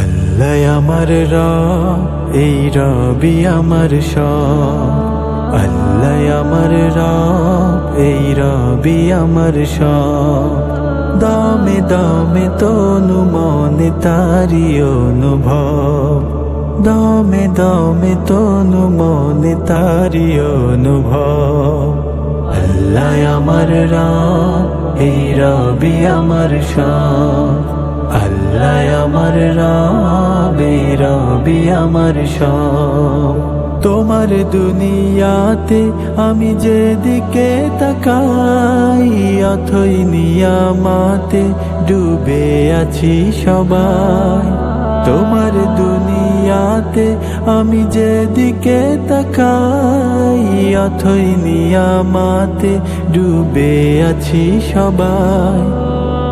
আল্লাহ আমার রব, এই রবি আমার সব। আল্লাহ আমার রব, এই রবি আমার সব। দমে দমে তনু মনে তারি অনুভব, দমে দমে তনু মনে তারি অনুভব। আল্লাহ আমার রব, এই রবি আমার সব। আল্লাহ আমার রব, এই রবি আমার সব। তোমার দুনিয়াতে আমি যেদিকে তাকাই, অথই নিয়ামাতে ডুবে আছি সবাই। তোমার দুনিয়াতে আমি যেদিকে তাকাই, অথই নিয়ামাতে ডুবে আছি সবাই।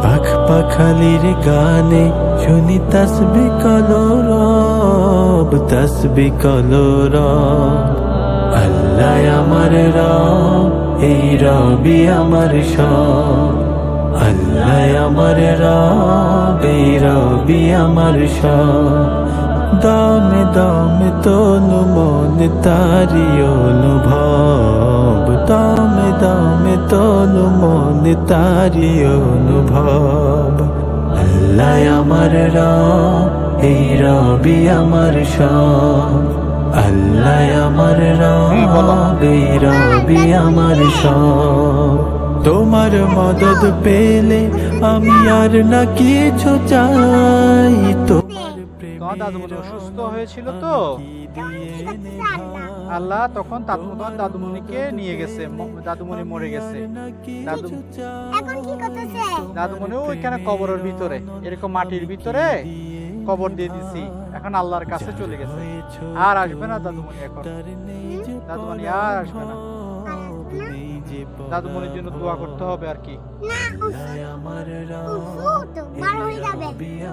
পাখ পাখালির গানে শুনি তসবি কলো রব, তসবি কলো রব। আল্লাহ আমার রব, এই রবি আমার সব। আল্লাহ আমার রব, এই রবি আমার সব। দমে দমে তনু মনে তারি অনুভব, দমে দমে তনু মনে তারি অনুভব। আল্লাহ আমার রব, এই রবি আমার সব। আল্লাহ আমার রব, এই রবি আমার সব। তোমার মদদ পেলে আমি আর না কিছু চাই। তোমার তোমার দাদুমণি অসুস্থ হয়েছিল তো, আল্লাহ তখন তোমার দাদুমণিকে নিয়ে গেছে। দাদুমণি মরে গেছে। দাদুমণি ওইখানে কবরের ভিতরে, এরকম মাটির ভিতরে কবর দিয়ে দিছি। এখন আল্লাহর কাছে চলে গেছে, আর আসবে না দাদুমণি। এখন দাদুমণি আর আসবে না। দাদুমণির জন্য দোয়া করতে হবে আর কি।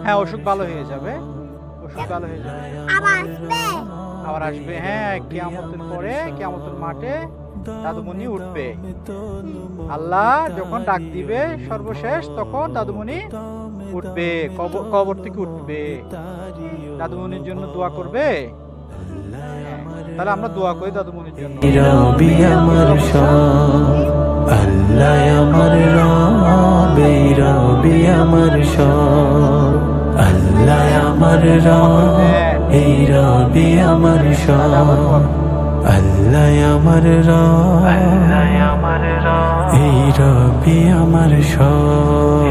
হ্যাঁ, অসুখ ভালো হয়ে যাবে, অসুখ ভালো হয়ে যাবে, আবার আসবে। হ্যাঁ, কিয়ামতের পরে, কিয়ামতের মাঠে দাদুমণি উঠবে। আল্লাহ যখন ডাক দিবে সর্বশেষ, তখন দাদুমণি উঠবে, কবর থেকে উঠবে। দাদুমণির জন্য দোয়া করবে। তাহলে আমরা দোয়া করি দাদুমণির জন্য। রবি আমার সব। আল্লাহ আমার রব, এই রবি আমার সব। আল্লাহ আমার রব, এই রবি আমার সব। আল্লাহ আমার রব, এই রবি আমার সব।